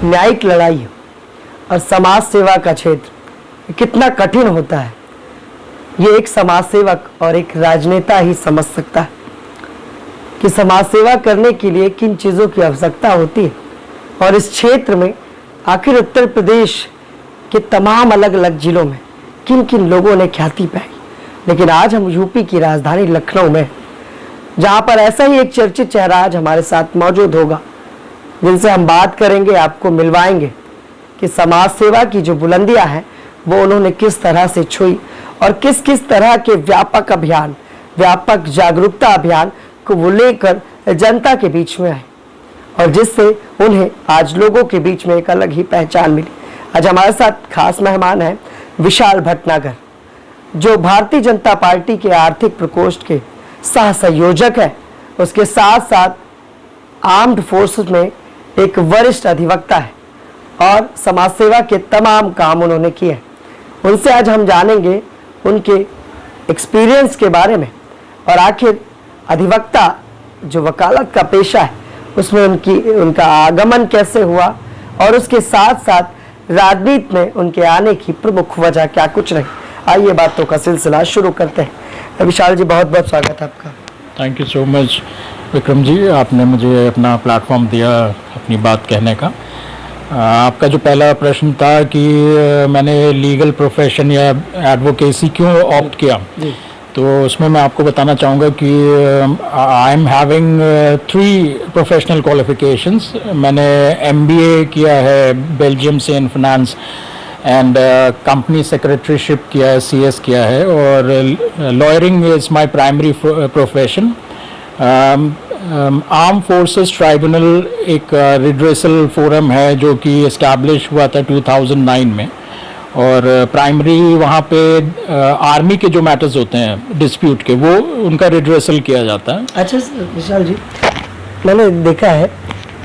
न्यायिक लड़ाई और समाज सेवा का क्षेत्र कितना कठिन होता है, ये एक समाज सेवक और एक राजनेता ही समझ सकता है कि समाज सेवा करने के लिए किन चीज़ों की आवश्यकता होती है। और इस क्षेत्र में आखिर उत्तर प्रदेश के तमाम अलग अलग जिलों में किन किन लोगों ने ख्याति पाई। लेकिन आज हम यूपी की राजधानी लखनऊ में, जहाँ पर ऐसा ही एक चर्चित चेहरा आज हमारे साथ मौजूद होगा, जिनसे हम बात करेंगे, आपको मिलवाएंगे कि समाज सेवा की जो बुलंदियां हैं वो उन्होंने किस तरह से छुई और किस किस तरह के व्यापक अभियान, व्यापक जागरूकता अभियान को वो लेकर जनता के बीच में आए और जिससे उन्हें आज लोगों के बीच में एक अलग ही पहचान मिली। आज हमारे साथ खास मेहमान हैं विशाल भटनागर, जो भारतीय जनता पार्टी के आर्थिक प्रकोष्ठ के सह संयोजक हैं। उसके साथ साथ आर्म्ड फोर्सेस में एक वरिष्ठ अधिवक्ता है और समाज सेवा के तमाम काम उन्होंने किए हैं। उनसे आज हम जानेंगे उनके एक्सपीरियंस के बारे में और आखिर अधिवक्ता जो वकालत का पेशा है उसमें उनका आगमन कैसे हुआ और उसके साथ साथ राजनीति में उनके आने की प्रमुख वजह क्या कुछ रही। आइए बातों का सिलसिला शुरू करते हैं। विशाल जी, बहुत बहुत स्वागत है आपका। Thank you so much Vikram ji, आपने मुझे अपना प्लेटफॉर्म दिया अपनी बात कहने का। आपका जो पहला प्रश्न था कि मैंने लीगल प्रोफेशन या एडवोकेसी क्यों ऑप्ट किया, तो उसमें मैं आपको बताना चाहूँगा कि I am having 3 professional qualifications. मैंने MBA किया है बेल्जियम से in finance and company secretaryship किया है, CS किया है, और lawyering is my primary profession. Arm forces tribunal एक रिड्रेसल फोरम है जो कि इस्टेब्लिश हुआ था 2009 में, और प्राइमरी वहाँ पे आर्मी के जो मैटर्स होते हैं डिस्प्यूट के, वो उनका रिड्रेसल किया जाता है। अच्छा विशाल जी, मैंने देखा है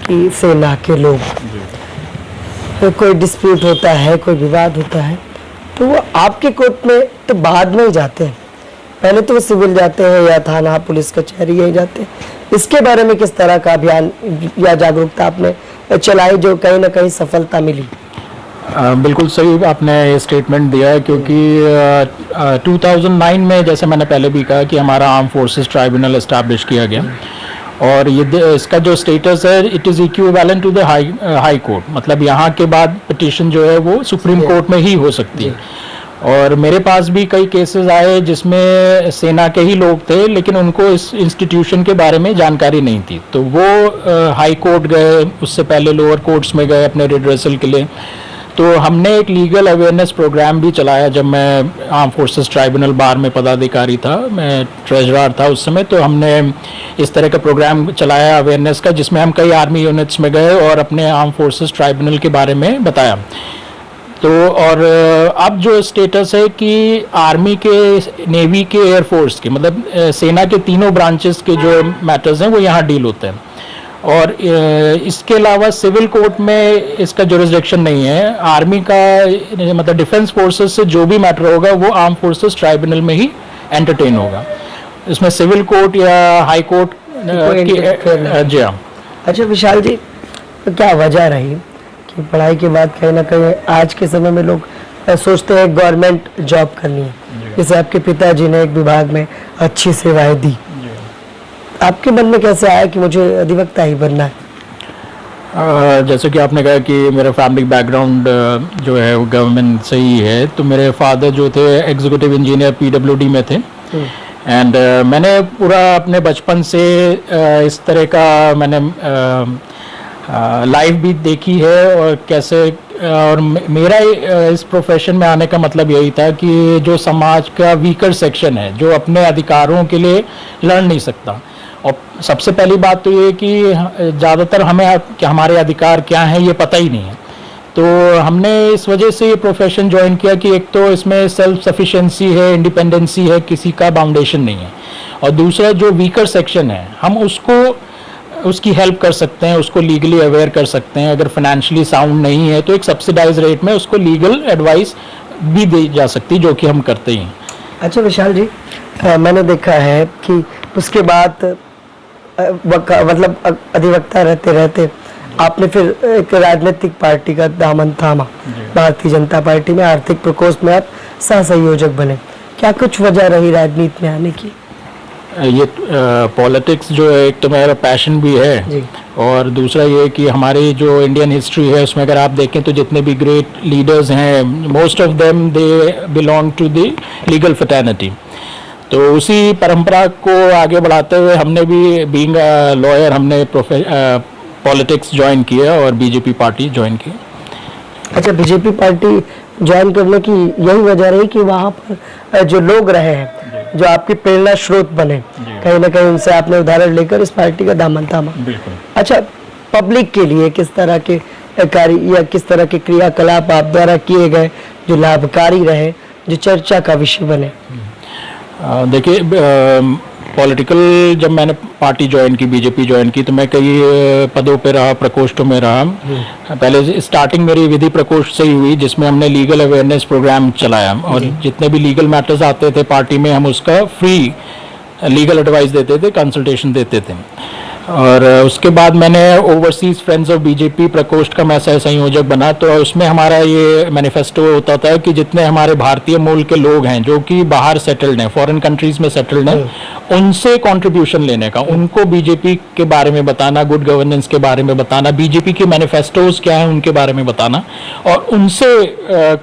कि सेना के लोग कोई डिस्प्यूट होता है, कोई विवाद होता है, तो वो आपके कोर्ट में तो बाद में ही जाते हैं, पहले तो वो सिविल जाते हैं या थाना पुलिस कचहरी यही जाते हैं। इसके बारे में किस तरह का अभियान या जागरूकता आपने चलाई जो कहीं ना कहीं सफलता मिली? बिल्कुल सही आपने ये स्टेटमेंट दिया है, क्योंकि 2009 में जैसे मैंने पहले भी कहा कि हमारा आर्म फोर्सेस ट्राइब्यूनल एस्टैब्लिश किया गया, और ये इसका जो स्टेटस है it is equivalent to the high court, मतलब यहाँ के बाद पिटीशन जो है वो सुप्रीम कोर्ट में ही हो सकती है। और मेरे पास भी कई केसेस आए जिसमें सेना के ही लोग थे, लेकिन उनको इस इंस्टीट्यूशन के बारे में जानकारी नहीं थी, तो वो हाई कोर्ट गए, उससे पहले लोअर कोर्ट्स में गए अपने रिड्रेसल के लिए। तो हमने एक लीगल अवेयरनेस प्रोग्राम भी चलाया जब मैं आर्म फोर्सेस ट्राइब्यूनल बार में पदाधिकारी था, मैं ट्रेजरर था उस समय। तो हमने इस तरह का प्रोग्राम चलाया अवेयरनेस का, जिसमें हम कई आर्मी यूनिट्स में गए और अपने आर्म फोर्सेस ट्राइब्यूनल के बारे में बताया। तो और अब जो स्टेटस है कि आर्मी के, नेवी के, एयरफोर्स के, मतलब सेना के तीनों ब्रांचेस के जो मैटर्स हैं वो यहाँ डील होते हैं, और इसके अलावा सिविल कोर्ट में इसका जुरिसडिक्शन नहीं है। आर्मी का मतलब डिफेंस फोर्सेस से जो भी मैटर होगा वो आर्म फोर्सेस ट्राइब्यूनल में ही एंटरटेन होगा, इसमें सिविल कोर्ट या हाई कोर्ट जी हाँ। अच्छा विशाल जी, तो क्या वजह रही कि पढ़ाई के बाद कहीं ना कहीं आज के समय में लोग सोचते हैं गवर्नमेंट जॉब करनी है, जैसे आपके पिताजी ने एक विभाग में अच्छी सेवाएं दी, आपके मन में कैसे आया कि मुझे अधिवक्ता ही बनना है? जैसे कि आपने कहा कि मेरा फैमिली बैकग्राउंड जो है वो गवर्नमेंट से ही है, तो मेरे फादर जो थे एग्जीक्यूटिव इंजीनियर PWD में थे, एंड मैंने पूरा अपने बचपन से इस तरह का मैंने लाइफ भी देखी है, और कैसे, और मेरा इस प्रोफेशन में आने का मतलब यही था कि जो समाज का वीकर सेक्शन है, जो अपने अधिकारों के लिए लड़ नहीं सकता, और सबसे पहली बात तो ये कि ज़्यादातर हमें कि हमारे अधिकार क्या हैं ये पता ही नहीं है। तो हमने इस वजह से ये प्रोफेशन ज्वाइन किया कि एक तो इसमें सेल्फ सफिशिएंसी है, इंडिपेंडेंसी है, किसी का बाउंडेशन नहीं है, और दूसरा जो वीकर सेक्शन है हम उसकी हेल्प कर सकते हैं, उसको लीगली अवेयर कर सकते हैं। अगर फाइनेंशियली साउंड नहीं है तो एक सब्सिडाइज रेट में उसको लीगल एडवाइस भी दी जा सकती है, जो कि हम करते ही हैं। अच्छा विशाल जी, मैंने देखा है कि उसके बाद मतलब अधिवक्ता रहते रहते आपने फिर एक राजनीतिक पार्टी का दामन थामा, भारतीय जनता पार्टी में आर्थिक प्रकोष्ठ में आप सह संयोजक बने। क्या कुछ वजह रही राजनीति में आने की? ये पॉलिटिक्स जो है, एक तो मेरा पैशन भी जी। है, और दूसरा ये कि हमारी जो इंडियन हिस्ट्री है उसमें अगर आप देखें तो जितने भी ग्रेट लीडर्स हैं, most of them they belong to the legal fraternity. तो उसी परंपरा को आगे बढ़ाते हुए हमने भी बीइंग अ लॉयर हमने पॉलिटिक्स ज्वाइन किया और बीजेपी पार्टी ज्वाइन की। अच्छा, बीजेपी पार्टी ज्वाइन करने की यही वजह रही कि वहाँ पर जो लोग रहे हैं, जो आपकी प्रेरणा स्रोत बने, कहीं ना कहीं उनसे आपने उदाहरण लेकर इस पार्टी का दामन थामा। बिल्कुल। अच्छा, पब्लिक के लिए किस तरह के कार्य या किस तरह के क्रियाकलाप आप द्वारा किए गए जो लाभकारी रहे, जो चर्चा का विषय बने? देखिए, पॉलिटिकल जब मैंने पार्टी ज्वाइन की, बीजेपी ज्वाइन की, तो मैं कई पदों पे रहा, प्रकोष्ठों में रहा। पहले स्टार्टिंग मेरी विधि प्रकोष्ठ से ही हुई, जिसमें हमने लीगल अवेयरनेस प्रोग्राम चलाया, और जितने भी लीगल मैटर्स आते थे पार्टी में हम उसका फ्री लीगल एडवाइस देते थे, कंसल्टेशन देते थे। और उसके बाद मैंने ओवरसीज फ्रेंड्स ऑफ बीजेपी प्रकोष्ठ का मैं सह संयोजक बना। तो उसमें हमारा ये मैनिफेस्टो होता था कि जितने हमारे भारतीय मूल के लोग हैं जो कि बाहर सेटल्ड हैं, फॉरेन कंट्रीज में सेटल्ड हैं, उनसे कंट्रीब्यूशन लेने का, उनको बीजेपी के बारे में बताना, गुड गवर्नेंस के बारे में बताना, बीजेपी के मैनिफेस्टोज क्या हैं उनके बारे में बताना, और उनसे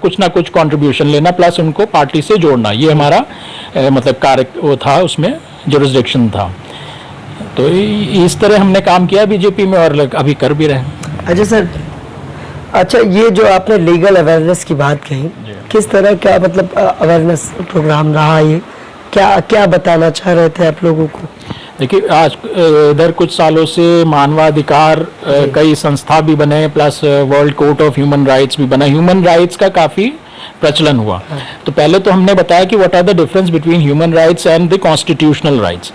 कुछ ना कुछ कंट्रीब्यूशन लेना, प्लस उनको पार्टी से जोड़ना। ये हमारा मतलब कार्य वो था, उसमें जुरिसडिक्शन था। तो इस तरह हमने काम किया बीजेपी में, और अभी कर भी रहे हैं। अच्छा सर, अच्छा ये जो आपने लीगल अवेयरनेस की बात कही, किस तरह का मतलब अवेयरनेस प्रोग्राम रहा ये? क्या क्या बताना चाह रहे थे आप लोगों को? देखिए, आज इधर कुछ सालों से मानवाधिकार कई संस्था भी बने, plus world court of human rights भी बना। ह्यूमन राइट्स का काफ़ी प्रचलन हुआ। तो पहले तो हमने बताया कि what are the difference between human rights and the constitutional rights.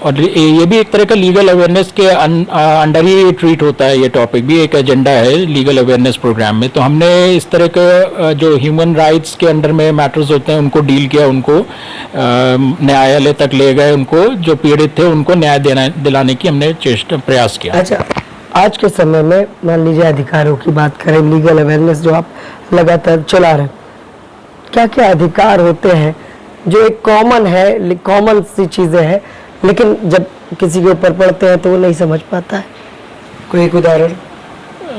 और ये भी एक तरह का लीगल अवेयरनेस के अंडर ही ट्रीट होता है। ये टॉपिक भी एक एजेंडा है लीगल अवेयरनेस प्रोग्राम में। तो हमने इस तरह के जो ह्यूमन राइट्स के अंडर में मैटर्स होते हैं उनको डील किया, उनको न्यायालय तक ले गए, उनको जो पीड़ित थे उनको न्याय दिलाने की हमने प्रयास किया। अच्छा, आज के समय में मान लीजिए अधिकारों की बात करें, लीगल अवेयरनेस जो आप लगातार चला रहे हैं, क्या क्या अधिकार होते हैं जो एक कॉमन है, कॉमन सी चीज़ें हैं, लेकिन जब किसी के ऊपर पड़ते हैं तो वो नहीं समझ पाता है? कोई एक उदाहरण?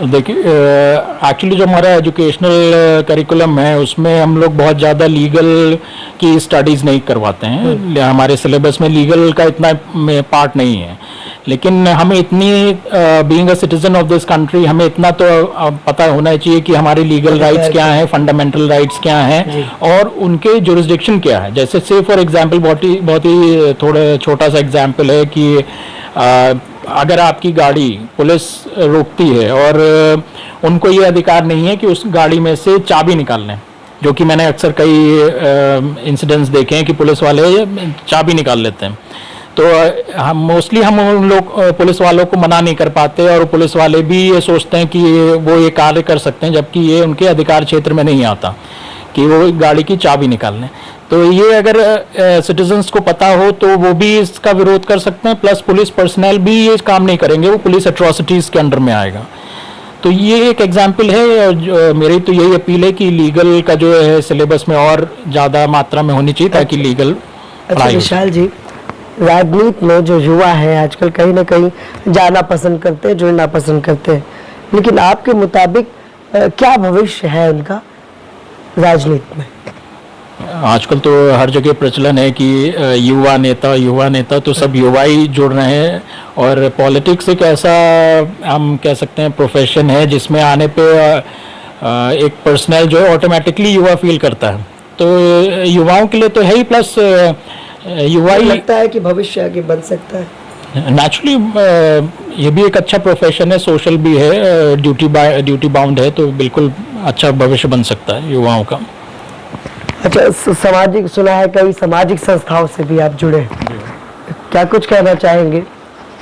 देखिए, एक्चुअली जो हमारा एजुकेशनल करिकुलम है उसमें हम लोग बहुत ज़्यादा लीगल की स्टडीज़ नहीं करवाते हैं। हमारे सिलेबस में लीगल का इतना पार्ट नहीं है, लेकिन हमें इतनी being a citizen of this country हमें इतना तो पता होना चाहिए कि हमारे लीगल राइट्स क्या हैं, फंडामेंटल राइट्स क्या हैं, और उनके जुरिसडिक्शन क्या है। जैसे से फॉर एग्जांपल बहुत ही थोड़ा छोटा सा एग्जांपल है कि अगर आपकी गाड़ी पुलिस रोकती है और उनको ये अधिकार नहीं है कि उस गाड़ी में से चाबी निकाल लें, जो कि मैंने अक्सर कई इंसिडेंट्स देखे हैं कि पुलिस वाले चाबी निकाल लेते हैं। तो हम उन लोग पुलिस वालों को मना नहीं कर पाते, और पुलिस वाले भी ये सोचते हैं कि वो ये कार्य कर सकते हैं, जबकि ये उनके अधिकार क्षेत्र में नहीं आता कि वो गाड़ी की चाबी निकाल लें। तो ये अगर सिटीजन्स को पता हो तो वो भी इसका विरोध कर सकते हैं, प्लस पुलिस पर्सनल भी ये काम नहीं करेंगे, वो पुलिस एट्रॉसिटीज़ के अंडर में आएगा। तो ये एक एग्जाम्पल है, और मेरी तो यही अपील है कि लीगल का जो है सिलेबस में और ज़्यादा मात्रा में होनी चाहिए, ताकि लीगल पढ़ाई हो। विशाल जी, राजनीति में जो युवा है आजकल कहीं ना कहीं जाना पसंद करते हैं, जुड़ना पसंद करते हैं, लेकिन आपके मुताबिक क्या भविष्य है उनका राजनीति में? आजकल तो हर जगह प्रचलन है कि युवा नेता, तो सब युवा ही जुड़ रहे हैं। और पॉलिटिक्स एक ऐसा हम कह सकते हैं प्रोफेशन है जिसमें आने पे एक पर्सनल जो है ऑटोमेटिकली युवा फील करता है। तो युवाओं के लिए तो है ही, प्लस युवा ही लगता है कि भविष्य आगे बन सकता है। नेचुरली ये भी एक अच्छा प्रोफेशन है, सोशल भी है, ड्यूटी बाउंड है, तो बिल्कुल अच्छा भविष्य बन सकता है युवाओं का। अच्छा, सामाजिक सुना है कई सामाजिक संस्थाओं से भी आप जुड़े, क्या कुछ कहना चाहेंगे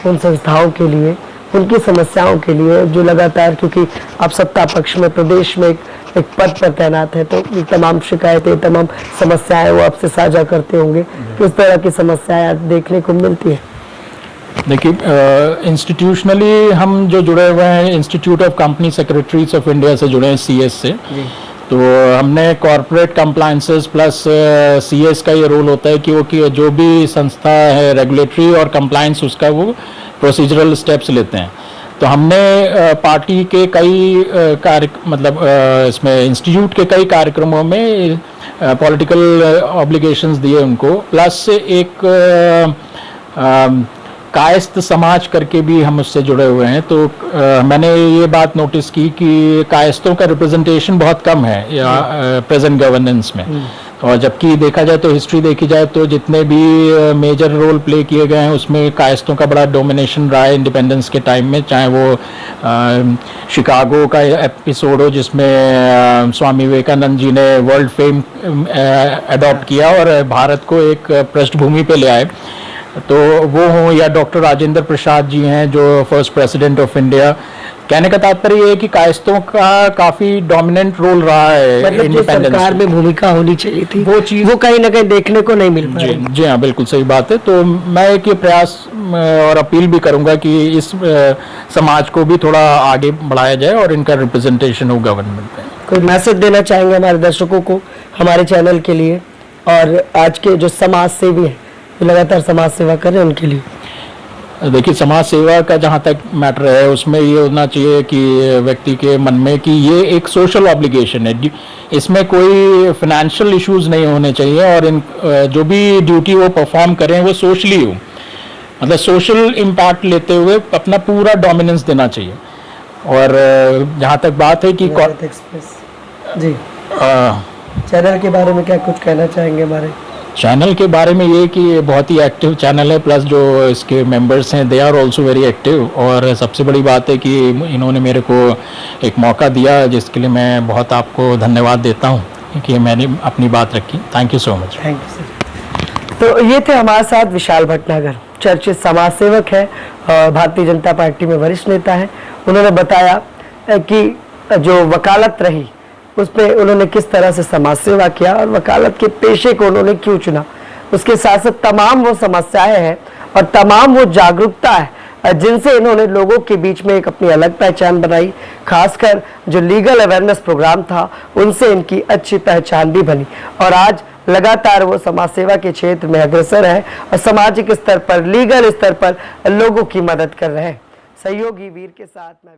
उन संस्थाओं के लिए, उनकी समस्याओं के लिए जो लगातार, क्योंकि आप सत्ता पक्ष में प्रदेश में एक पद पर तैनात है, तो तमाम शिकायतें, तमाम समस्याएं वो आपसे साझा करते होंगे, किस तरह की समस्याएं देखने को मिलती है? देखिए, इंस्टीट्यूशनली हम जो जुड़े हुए हैं institute of company secretaries of India से जुड़े हैं, सीएस से। तो हमने कॉरपोरेट कंप्लायंसेस प्लस सीएस का ये रोल होता है कि वो कि जो भी संस्था है रेगुलेटरी और कंप्लायंस उसका वो प्रोसीजरल स्टेप्स लेते हैं। तो हमने पार्टी के कई इसमें इंस्टीट्यूट के कई कार्यक्रमों में पॉलिटिकल ऑब्लिगेशंस दिए उनको, प्लस एक कायस्थ समाज करके भी हम उससे जुड़े हुए हैं। तो मैंने ये बात नोटिस की कि कायस्थों का रिप्रेजेंटेशन बहुत कम है प्रेजेंट गवर्नेंस में। और जबकि देखा जाए तो हिस्ट्री देखी जाए तो जितने भी मेजर रोल प्ले किए गए हैं उसमें कायस्थों का बड़ा डोमिनेशन रहा है इंडिपेंडेंस के टाइम में, चाहे वो शिकागो का एपिसोड हो जिसमें स्वामी विवेकानंद जी ने वर्ल्ड फेम अडॉप्ट किया और भारत को एक पृष्ठभूमि पे ले आए, तो वो हों, या डॉक्टर राजेंद्र प्रसाद जी हैं जो फर्स्ट प्रेसिडेंट ऑफ इंडिया। कहने का तात्पर्य ये है कि कायस्थों का काफी डोमिनेंट रोल रहा है मतलब जो इंडिपेंडेंस सरकार में भूमिका होनी चाहिए थी वो चीज वो कहीं ना कहीं देखने को नहीं मिल पा रही। जी हाँ, बिल्कुल सही बात है। तो मैं एक ये प्रयास और अपील भी करूंगा कि इस समाज को भी थोड़ा आगे बढ़ाया जाए और इनका रिप्रेजेंटेशन हो गवर्नमेंट में। कोई मैसेज देना चाहेंगे हमारे दर्शकों को, हमारे चैनल के लिए, और आज के जो समाज सेवी हैं जो लगातार समाज सेवा कर रहे हैं उनके लिए? देखिए, समाज सेवा का जहाँ तक मैटर है उसमें ये होना चाहिए कि व्यक्ति के मन में कि ये एक सोशल ऑब्लिगेशन है, इसमें कोई फाइनेंशियल इश्यूज नहीं होने चाहिए, और इन जो भी ड्यूटी वो परफॉर्म करें वो सोशली हो, मतलब सोशल इम्पैक्ट लेते हुए अपना पूरा डोमिनेंस देना चाहिए। और जहाँ तक बात है कि एक्सप्रेस जी चैनल के बारे में क्या कुछ कहना चाहेंगे? हमारे चैनल के बारे में ये कि ये बहुत ही एक्टिव चैनल है, प्लस जो इसके मेंबर्स हैं they are also very active, और सबसे बड़ी बात है कि इन्होंने मेरे को एक मौका दिया जिसके लिए मैं बहुत आपको धन्यवाद देता हूँ कि मैंने अपनी बात रखी। Thank you so much. Thank you sir. तो ये थे हमारे साथ विशाल भटनागर, चर्चित समाज सेवक है, भारतीय जनता पार्टी में वरिष्ठ नेता है। उन्होंने बताया कि जो वकालत रही उसमें उन्होंने किस तरह से समाज सेवा किया और वकालत के पेशे को उन्होंने क्यों चुना। उसके साथ साथ तमाम वो समस्याएं हैं और तमाम वो जागरूकता है जिनसे इन्होंने लोगों के बीच में एक अपनी अलग पहचान बनाई। खासकर जो लीगल अवेयरनेस प्रोग्राम था उनसे इनकी अच्छी पहचान भी बनी, और आज लगातार वो समाज सेवा के क्षेत्र में अग्रसर है और सामाजिक स्तर पर, लीगल स्तर पर लोगों की मदद कर रहे हैं। सहयोगी वीर के साथ मैं